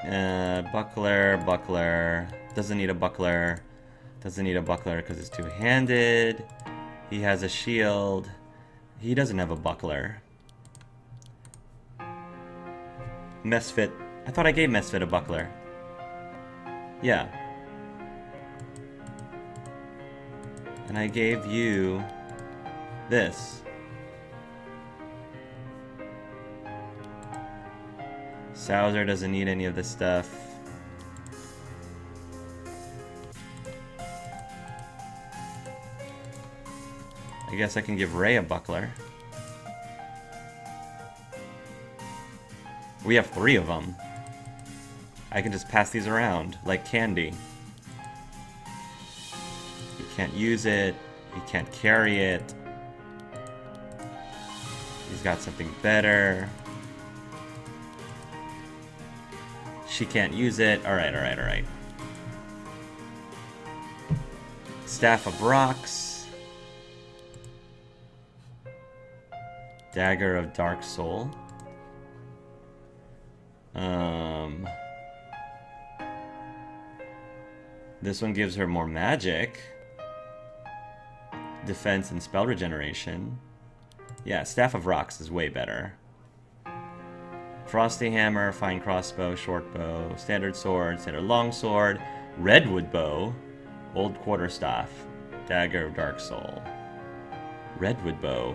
Buckler. Doesn't need a buckler. Doesn't need a buckler because it's two-handed. He has a shield. He doesn't have a buckler. Misfit. I thought I gave Misfit a buckler. Yeah. And I gave you this. Souser doesn't need any of this stuff. I guess I can give Ray a buckler. We have 3 of them. I can just pass these around like candy. He can't use it. He can't carry it. He's got something better. She can't use it. Alright. Staff of Rocks. Dagger of Dark Soul. This one gives her more magic. Defense and spell regeneration. Yeah, Staff of Rocks is way better. Frosty Hammer, Fine Crossbow, Short Bow, Standard Sword, Standard Longsword, Redwood Bow, Old Quarterstaff, Dagger of Dark Soul. Redwood Bow.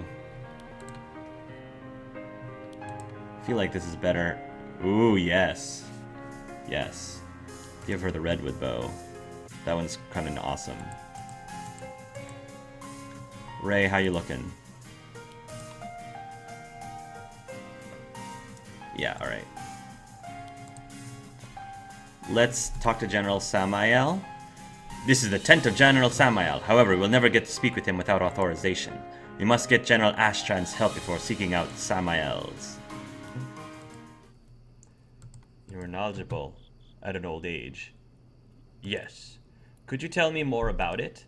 I feel like this is better. Ooh, yes. Yes. Give her the Redwood Bow. That one's kind of awesome. Ray, how you looking? Yeah, alright. Let's talk to General Samael. This is the tent of General Samael. However, we'll never get to speak with him without authorization. We must get General Ashtran's help before seeking out Samael's. You are knowledgeable at an old age. Yes. Could you tell me more about it?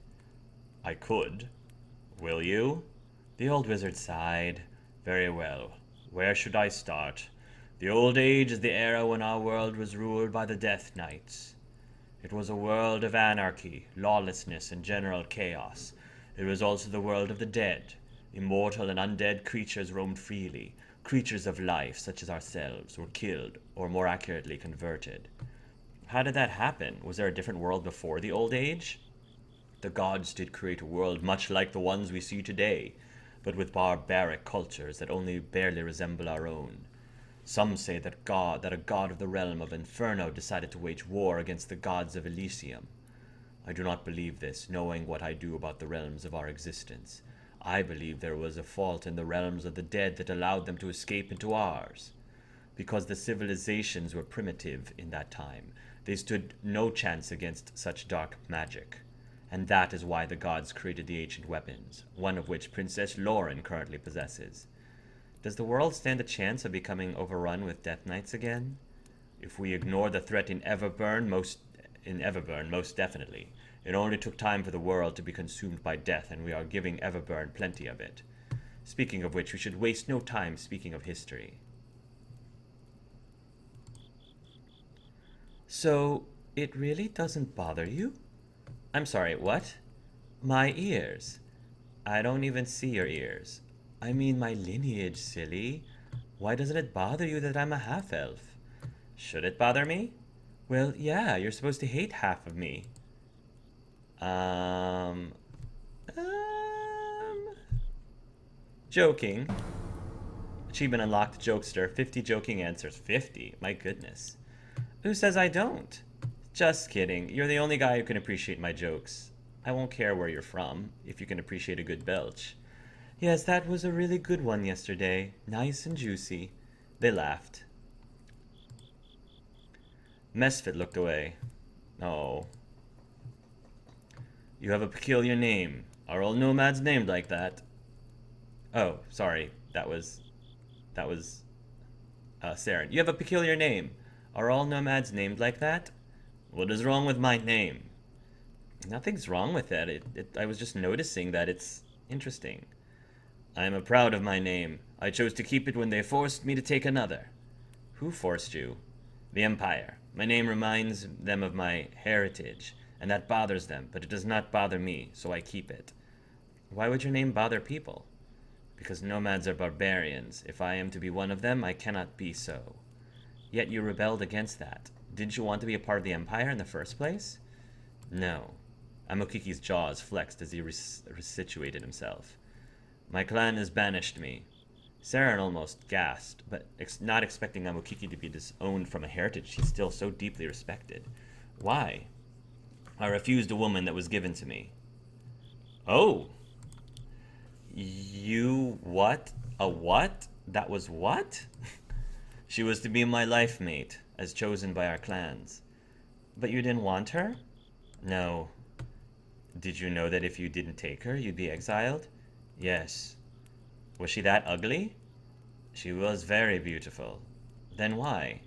I could. Will you? The old wizard sighed. Very well. Where should I start? The old age is the era when our world was ruled by the Death Knights. It was a world of anarchy, lawlessness, and general chaos. It was also the world of the dead. Immortal and undead creatures roamed freely. Creatures of life, such as ourselves, were killed, or more accurately, converted. How did that happen? Was there a different world before the Old Age? The gods did create a world much like the ones we see today, but with barbaric cultures that only barely resemble our own. Some say that a god of the realm of Inferno decided to wage war against the gods of Elysium. I do not believe this, knowing what I do about the realms of our existence. I believe there was a fault in the realms of the dead that allowed them to escape into ours. Because the civilizations were primitive in that time, they stood no chance against such dark magic. And that is why the gods created the ancient weapons, one of which Princess Loren currently possesses. Does the world stand a chance of becoming overrun with Death Knights again? If we ignore the threat in Everburn, most definitely. It only took time for the world to be consumed by death, and we are giving Everburn plenty of it. Speaking of which, we should waste no time speaking of history. So, it really doesn't bother you? I'm sorry, what? My ears. I don't even see your ears. I mean my lineage, silly. Why doesn't it bother you that I'm a half-elf? Should it bother me? Well, yeah, you're supposed to hate half of me. Joking. Achievement unlocked, Jokester. 50 joking answers. 50? My goodness. Who says I don't? Just kidding. You're the only guy who can appreciate my jokes. I won't care where you're from, if you can appreciate a good belch. Yes, that was a really good one yesterday. Nice and juicy. They laughed. Mesfit looked away. Oh. You have a peculiar name. Are all nomads named like that? Oh, sorry. That was Saren. You have a peculiar name. Are all nomads named like that? What is wrong with my name? Nothing's wrong with it. I was just noticing that it's interesting. I am proud of my name. I chose to keep it when they forced me to take another. Who forced you? The Empire. My name reminds them of my heritage, and that bothers them, but it does not bother me, so I keep it. Why would your name bother people? Because nomads are barbarians. If I am to be one of them, I cannot be so. Yet you rebelled against that. Didn't you want to be a part of the Empire in the first place? No. Amokiki's jaws flexed as he resituated himself. My clan has banished me. Saren almost gasped, but not expecting Amokiki to be disowned from a heritage he still so deeply respected. Why? I refused a woman that was given to me. Oh! You what? A what? That was what? She was to be my life mate, as chosen by our clans. But you didn't want her? No. Did you know that if you didn't take her, you'd be exiled? Yes. Was she that ugly? She was very beautiful. Then why?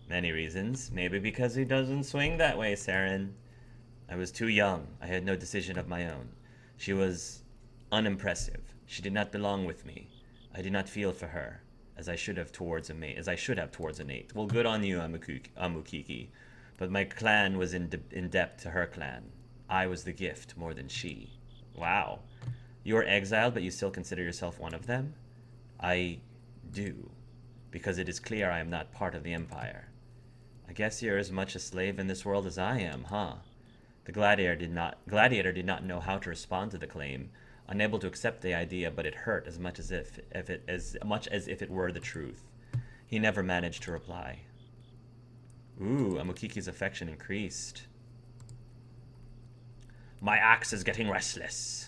Many reasons. Maybe because he doesn't swing that way, Saren. I was too young. I had no decision of my own. She was unimpressive. She did not belong with me. I did not feel for her as I should have towards a mate. Well, good on you, Amukiki. But my clan was in debt to her clan. I was the gift more than she. Wow. You are exiled, but you still consider yourself one of them? I do, because it is clear I am not part of the Empire. I guess you're as much a slave in this world as I am, huh? The Gladiator did not know how to respond to the claim, unable to accept the idea, but it hurt as much as if it were the truth. He never managed to reply. Ooh, Amukiki's affection increased. My axe is getting restless.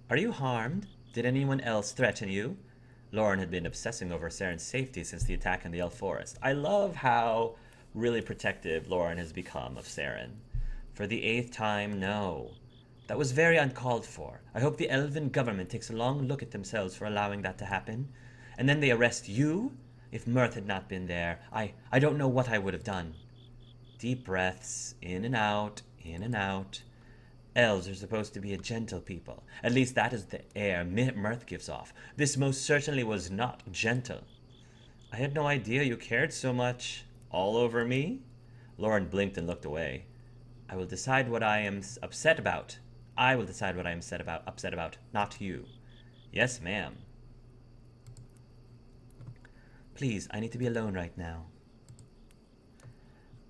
Are you harmed? Did anyone else threaten you? Loren had been obsessing over Saren's safety since the attack in the Elf Forest. I love how really protective Loren has become of Saren. For the 8th time, no. That was very uncalled for. I hope the Elven government takes a long look at themselves for allowing that to happen. And then they arrest you? If Mirth had not been there, I don't know what I would have done. Deep breaths, in and out, in and out. Elves are supposed to be a gentle people. At least that is the air Mirth gives off. This most certainly was not gentle. I had no idea you cared so much. All over me? Loren blinked and looked away. I will decide what I am upset about. I will decide what I am upset about, not you. Yes, ma'am. Please, I need to be alone right now.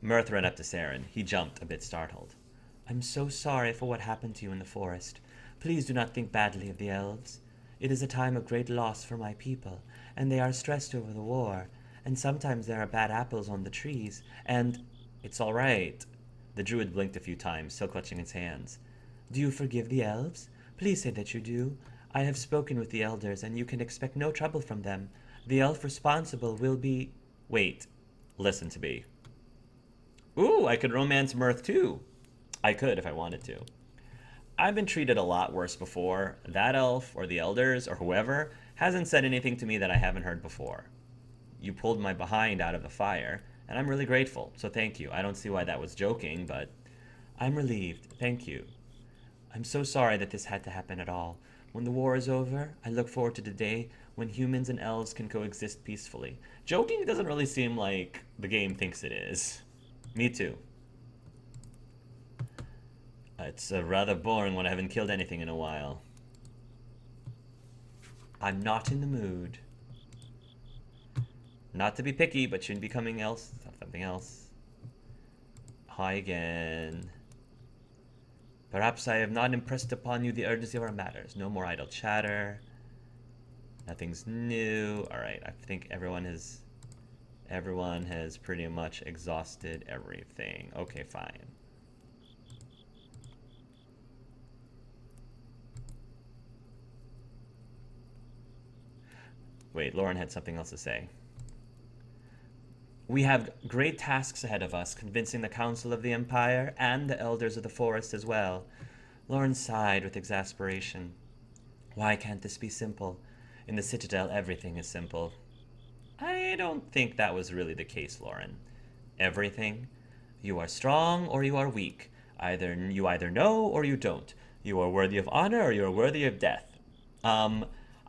Mirth ran up to Saren. He jumped, a bit startled. I'm so sorry for what happened to you in the forest. Please do not think badly of the elves. It is a time of great loss for my people, and they are stressed over the war, and sometimes there are bad apples on the trees, and... It's all right. The druid blinked a few times, still clutching his hands. Do you forgive the elves? Please say that you do. I have spoken with the elders, and you can expect no trouble from them. The elf responsible will be... Wait. Listen to me. Ooh, I could romance Mirth too. I could if I wanted to. I've been treated a lot worse before. That elf, or the elders, or whoever, hasn't said anything to me that I haven't heard before. You pulled my behind out of the fire, and I'm really grateful, so thank you. I don't see why that was joking, but I'm relieved. Thank you. I'm so sorry that this had to happen at all. When the war is over, I look forward to the day when humans and elves can coexist peacefully. Joking doesn't really seem like the game thinks it is. Me too. It's rather boring when I haven't killed anything in a while. I'm not in the mood. Not to be picky, but shouldn't be something else. Hi again. Perhaps I have not impressed upon you the urgency of our matters. No more idle chatter. Nothing's new. Alright, I think everyone has pretty much exhausted everything. Okay, fine. Wait, Loren had something else to say. We have great tasks ahead of us, convincing the Council of the Empire and the Elders of the Forest as well. Loren sighed with exasperation. Why can't this be simple? In the Citadel, everything is simple. I don't think that was really the case, Loren. Everything? You are strong or you are weak. You either know or you don't. You are worthy of honor or you are worthy of death.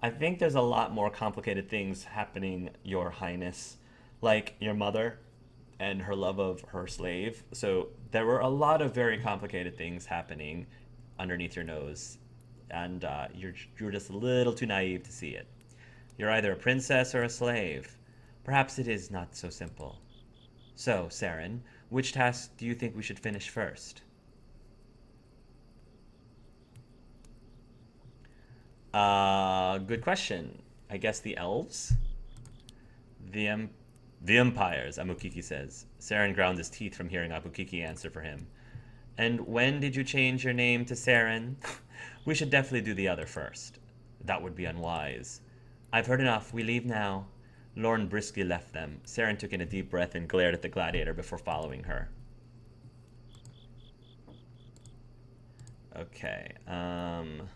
I think there's a lot more complicated things happening, Your Highness. like your mother and her love of her slave. So there were a lot of very complicated things happening underneath your nose, and you're just a little too naive to see it. You're either a princess or a slave. Perhaps it is not so simple. So, Saren, which task do you think we should finish first? Good question. I guess the elves? The empires, Amukiki says. Saren ground his teeth from hearing Abukiki answer for him. And when did you change your name to Saren? We should definitely do the other first. That would be unwise. I've heard enough. We leave now. Loren briskly left them. Saren took in a deep breath and glared at the gladiator before following her. Okay, I'm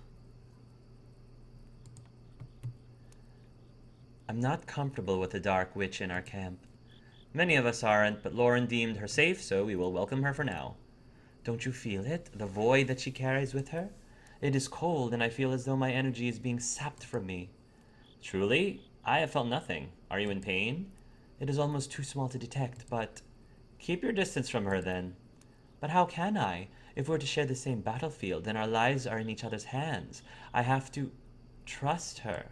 not comfortable with the Dark Witch in our camp. Many of us aren't, but Loren deemed her safe, so we will welcome her for now. Don't you feel it? The void that she carries with her? It is cold, and I feel as though my energy is being sapped from me. Truly? I have felt nothing. Are you in pain? It is almost too small to detect, but... Keep your distance from her, then. But how can I? If we're to share the same battlefield, then our lives are in each other's hands. I have to... trust her.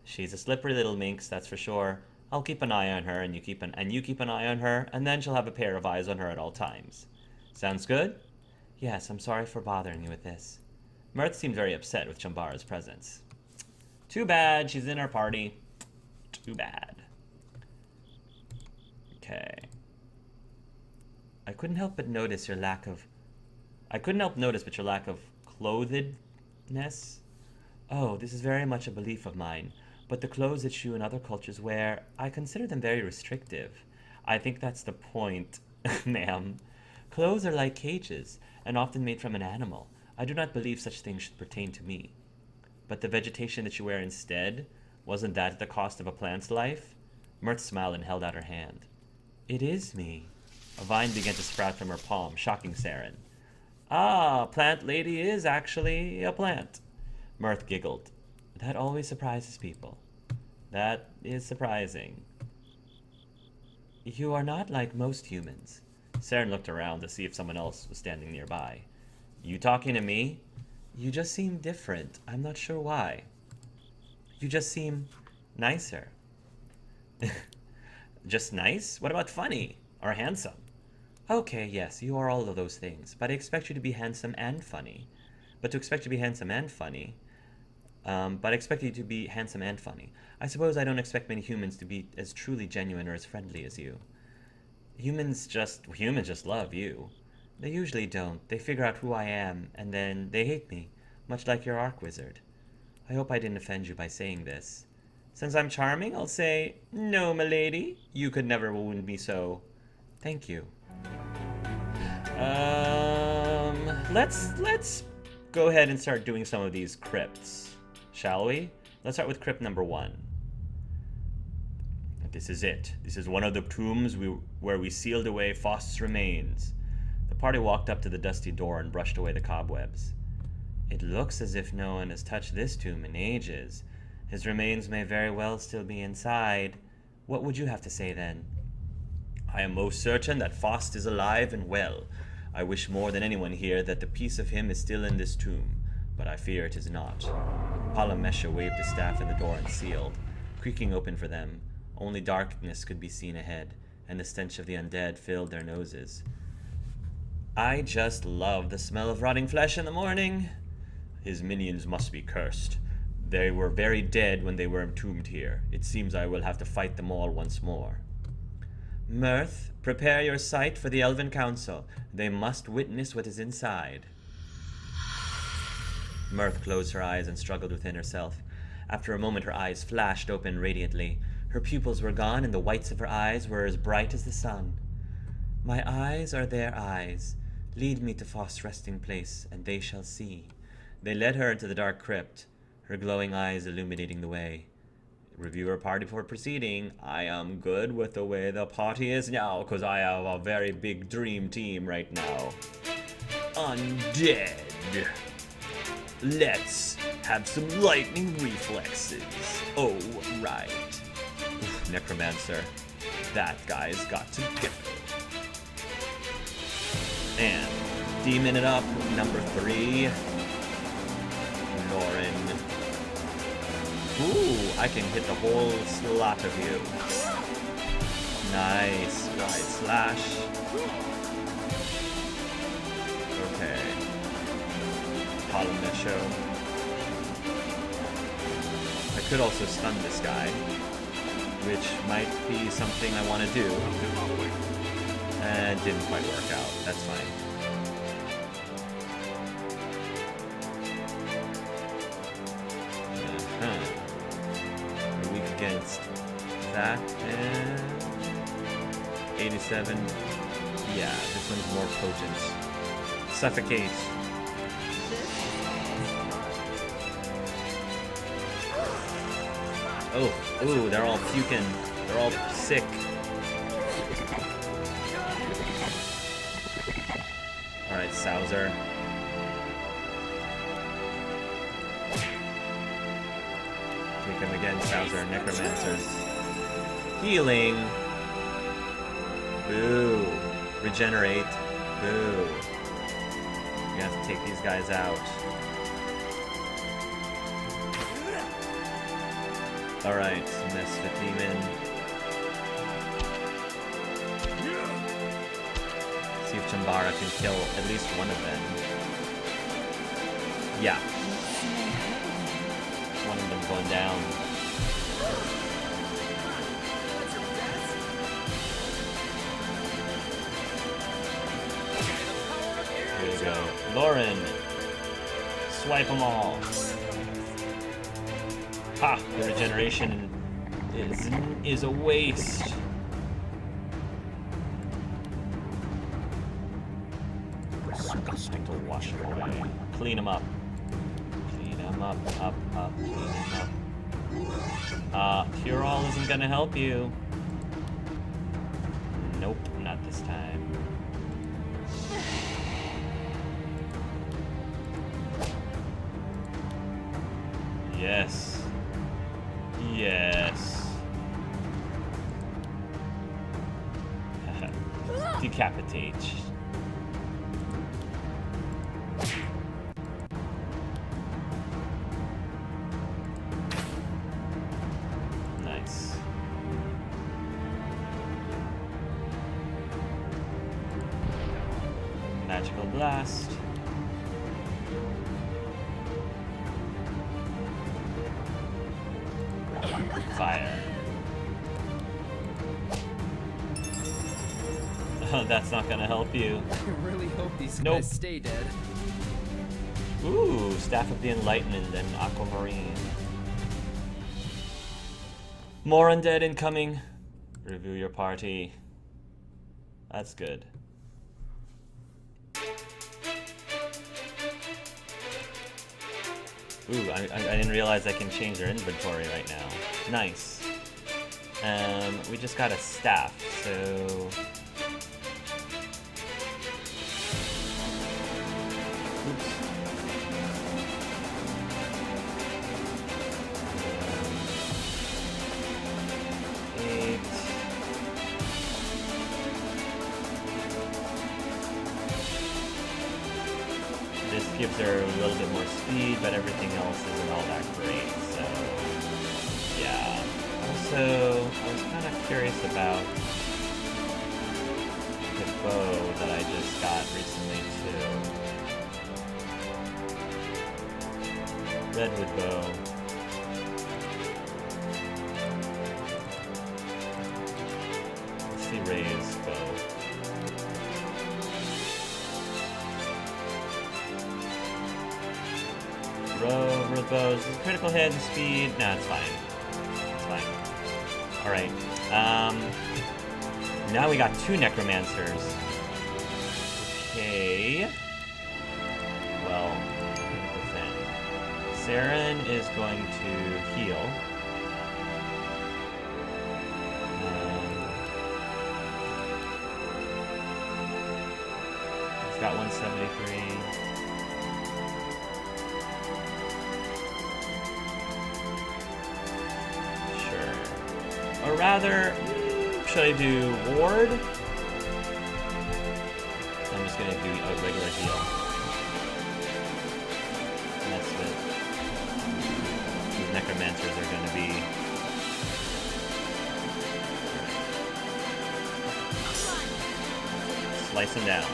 She's a slippery little minx, that's for sure. I'll keep an eye on her, and you keep an eye on her, and then she'll have a pair of eyes on her at all times. Sounds good? Yes, I'm sorry for bothering you with this. Mirth seemed very upset with Chambara's presence. Too bad, she's in our party. Too bad. Okay. I couldn't help but notice your lack of clothedness. Oh, this is very much a belief of mine. But the clothes that you and other cultures wear, I consider them very restrictive. I think that's the point, ma'am. Clothes are like cages, and often made from an animal. I do not believe such things should pertain to me. But the vegetation that you wear instead, wasn't that at the cost of a plant's life? Mirth smiled and held out her hand. It is me. A vine began to sprout from her palm, shocking Saren. Ah, plant lady is actually a plant. Mirth giggled. That always surprises people. That is surprising. You are not like most humans. Saren looked around to see if someone else was standing nearby. You talking to me? You just seem different. I'm not sure why. You just seem nicer. Just nice? What about funny? Or handsome? Okay, yes, you are all of those things, but I expect you to be handsome and funny. But I expect you to be handsome and funny. I suppose I don't expect many humans to be as truly genuine or as friendly as you. Humans just love you. They usually don't. They figure out who I am, and then they hate me, much like your arc wizard. I hope I didn't offend you by saying this. Since I'm charming, I'll say, no, milady, you could never wound me so. Thank you. Let's go ahead and start doing some of these crypts, shall we? Let's start with crypt number 1. This is it. This is one of the tombs where we sealed away Faust's remains. The party walked up to the dusty door and brushed away the cobwebs. It looks as if no one has touched this tomb in ages. His remains may very well still be inside. What would you have to say then? I am most certain that Faust is alive and well. I wish more than anyone here that the piece of him is still in this tomb, but I fear it is not. Palamesha waved his staff in the door and sealed, creaking open for them. Only darkness could be seen ahead, and the stench of the undead filled their noses. I just love the smell of rotting flesh in the morning. His minions must be cursed. They were very dead when they were entombed here. It seems I will have to fight them all once more. Mirth, prepare your sight for the Elven Council. They must witness what is inside. Mirth closed her eyes and struggled within herself. After a moment her eyes flashed open radiantly. Her pupils were gone and the whites of her eyes were as bright as the sun. My eyes are their eyes. Lead me to Faust's resting place, and they shall see. They led her into the dark crypt, her glowing eyes illuminating the way. Reviewer party before proceeding. I am good with the way the party is now, because I have a very big dream team right now. Undead. Let's have some lightning reflexes. Oh, right. Necromancer. That guy's got to go. And demon it up, number 3. Loren. Ooh, I can hit the whole slot of you. Nice. Wide slash. Okay. Show. I could also stun this guy, which might be something I want to do. And didn't quite work out. That's fine. Weak against that and 87. Yeah, this one's more potent. Suffocate. Oh, ooh, they're all puking. They're all sick. Alright, Sauser. Take him again, Sauser. Necromancers. Healing. Boo. Regenerate. Boo. You have to take these guys out. Alright, Misfit Demon. See if Chambara can kill at least one of them. Yeah. One of them going down. Here we go. Loren! Swipe them all. Ha! The regeneration is a waste. Time to wash it away. Clean them up. Clean them up, clean them up. Cure All isn't gonna help you. Nope, not this time. Yes. Yes. Decapitate. Nice. Magical Blast. Fire. Oh, that's not gonna help you. I really hope these guys stay dead. Ooh, Staff of the Enlightenment and Aquamarine. More undead incoming. Review your party. That's good. Ooh, I didn't realize I can change your inventory right now. Nice. We just got a staff, so... Oops. This gives her a little bit more speed, but everything else isn't all that great, so... Yeah. Also, I was kind of curious about the bow that I just got recently, too. Redwood bow. Let's see Ray's bow. Road bows, critical hit and speed. Nah, it's fine. It's fine. Alright. Now we got 2 necromancers. Okay. Well, defend. Saren is going to heal. He's got 173. Or rather, should I do? Ward? I'm just gonna do a regular heal. And that's it. These necromancers are gonna be... Slice him down.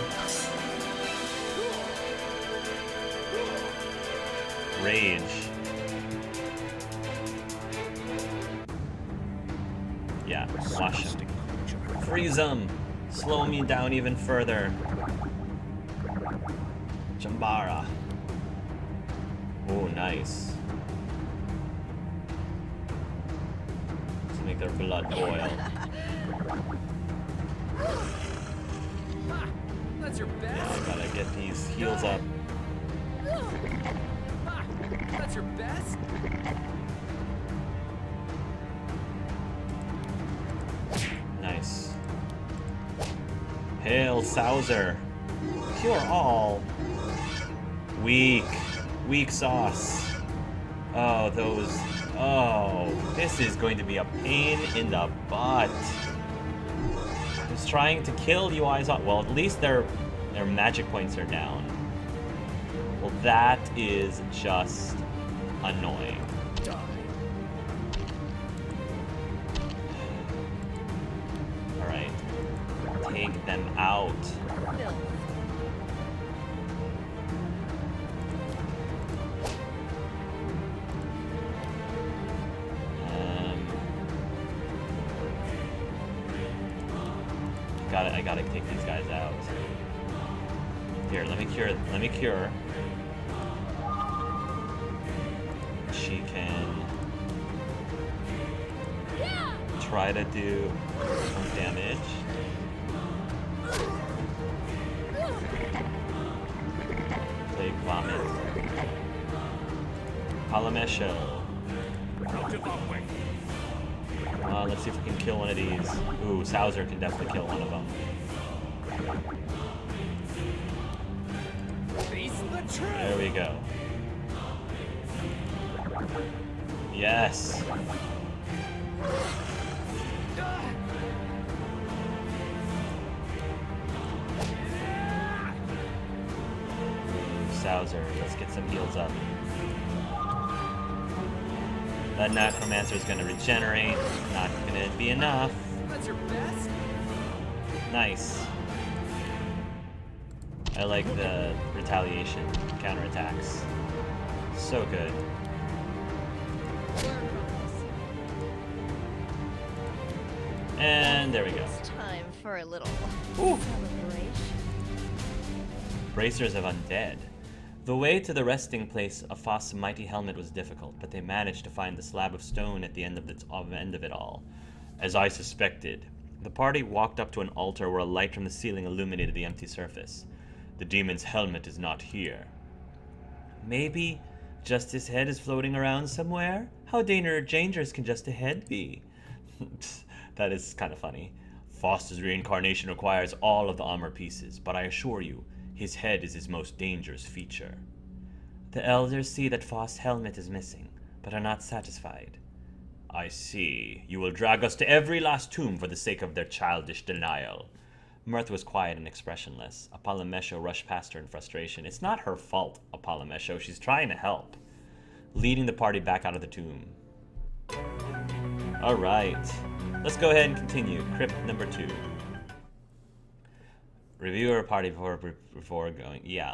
Rage. Yeah, wash him. Freeze him! Slow me down even further. Chambara. Oh, nice. Let's make their blood boil. That's your best. Yeah, I gotta get these heals up. That's your best. Nice. Hail, Sauser. Cure all. Weak. Weak sauce. Oh, those... Oh, this is going to be a pain in the butt. Just trying to kill you eyes off. Well, at least their magic points are down. Well, that is just annoying. Alright. Take them out. I gotta take these guys out. Here, let me cure. She can try to do some damage. Plague Vomit. Palamesho. Let's see if we can kill one of these. Ooh, Sauser can definitely kill one of them. There we go. Yes. Sauser, let's get some heals up. That necromancer is going to regenerate. Not going to be enough. That's your best. Nice. I like the retaliation counterattacks. So good. And there we go. It's time for a little Ooh. celebration. Bracers of Undead. The way to the resting place of Foss' mighty helmet was difficult, but they managed to find the slab of stone at the end of it all. As I suspected, the party walked up to an altar where a light from the ceiling illuminated the empty surface. The demon's helmet is not here. Maybe just his head is floating around somewhere? How dangerous can just a head be? That is kind of funny. Foss's reincarnation requires all of the armor pieces, but I assure you, his head is his most dangerous feature. The elders see that Foss' helmet is missing, but are not satisfied. I see. You will drag us to every last tomb for the sake of their childish denial. Mirth was quiet and expressionless. Apollomesho rushed past her in frustration. It's not her fault, Apollomesho. She's trying to help. Leading the party back out of the tomb. Alright. Let's go ahead and continue. Crypt number 2. Review our party before going. Yeah,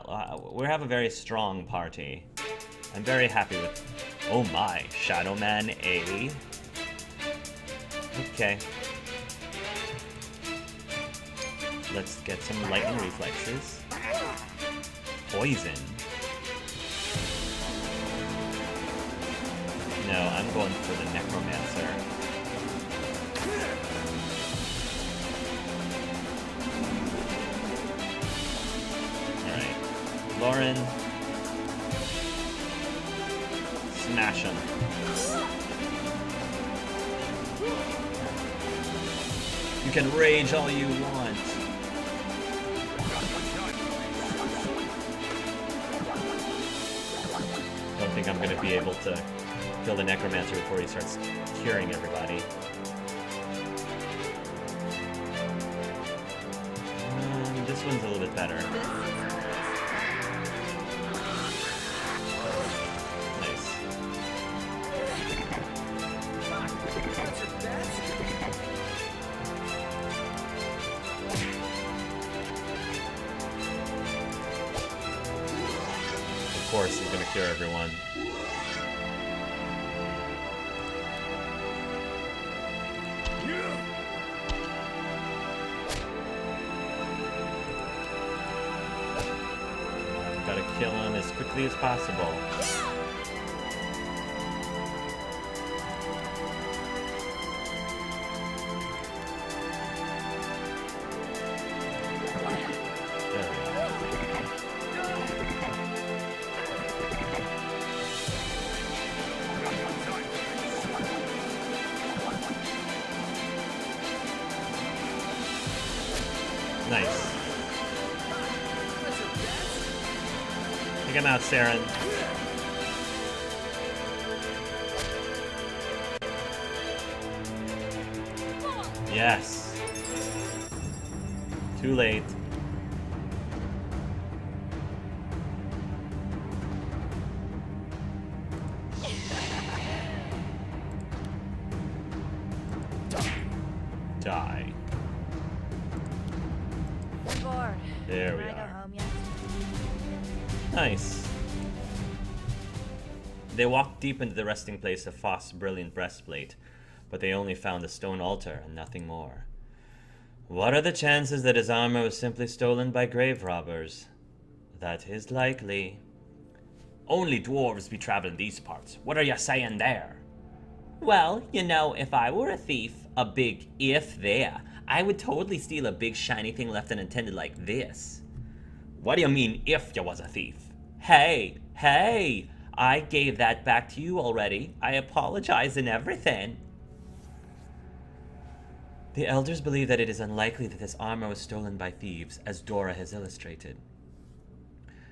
we have a very strong party. I'm very happy with... Oh my, Shadow Man A. Okay. Let's get some lightning reflexes. Poison. No, I'm going for the Necromancer. Loren. Smash him. You can rage all you want. Don't think I'm gonna be able to kill the Necromancer before he starts curing everybody. one's a little bit better. This is Nice. That's your best? Of course, he's gonna cure everyone. Gotta kill him as quickly as possible. There we go. Nice. That's your best? Take him out, Saren. Yes. Too late. Die. I'm bored. There we Can I are. go home yet? Nice. They walked deep into the resting place of Foss' brilliant breastplate, but they only found a stone altar and nothing more. What are the chances that his armor was simply stolen by grave robbers? That is likely. Only dwarves be traveling these parts. What are you saying there? Well, you know, if I were a thief, a big if there, I would totally steal a big shiny thing left unattended like this. What do you mean, if you was a thief? Hey, hey! I gave that back to you already. I apologize and everything. The elders believe that it is unlikely that this armor was stolen by thieves, as Dora has illustrated.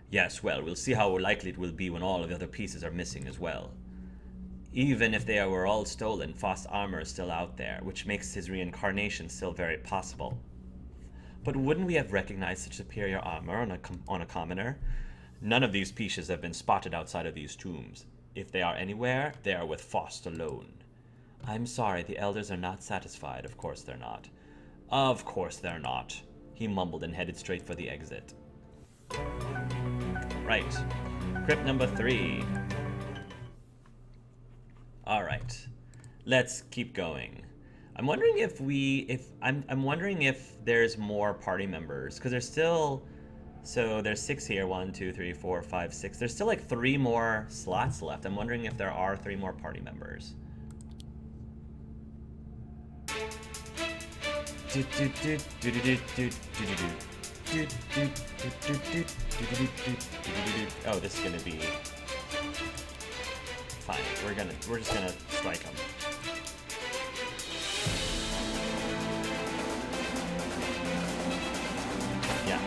Yes, well, we'll see how likely it will be when all of the other pieces are missing as well. Even if they were all stolen, Foss' armor is still out there, which makes his reincarnation still very possible. But wouldn't we have recognized such superior armor on a commoner? None of these pieces have been spotted outside of these tombs. If they are anywhere, they are with Foss alone. I'm sorry, the elders are not satisfied. Of course they're not. Of course they're not. He mumbled and headed straight for the exit. Right. Crypt number 3. Alright. Let's keep going. I'm wondering I'm wondering if there's more party members, because there's still, so there's 6 here, 1, 2, 3, 4, 5, 6. There's still like 3 more slots left. I'm wondering if there are 3 more party members. Oh, this is gonna be fine. We're just gonna strike him. Yeah.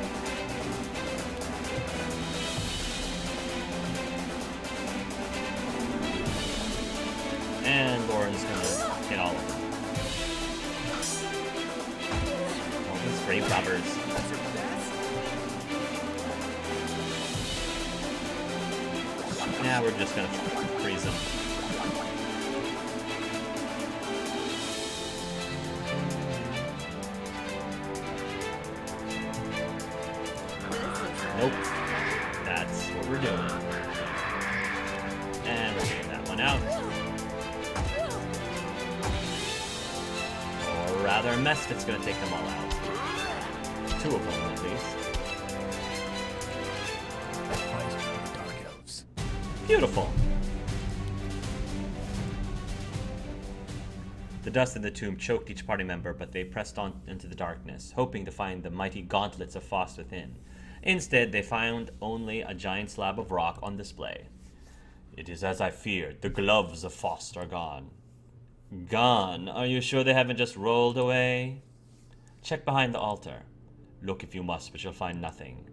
And Loren's gonna hit all of them. All these grave robbers. That's your best? Yeah, we're just gonna freeze them. Nope. That's what we're doing. And we'll get that one out. Or rather, Mesfit's gonna take them all out. 2 of them, at least. Dark elves. Beautiful. The dust in the tomb choked each party member, but they pressed on into the darkness, hoping to find the mighty gauntlets of Foss within. Instead, they found only a giant slab of rock on display. It is as I feared. The gloves of Foss are gone. Gone? Are you sure they haven't just rolled away? Check behind the altar. Look if you must, but you'll find nothing.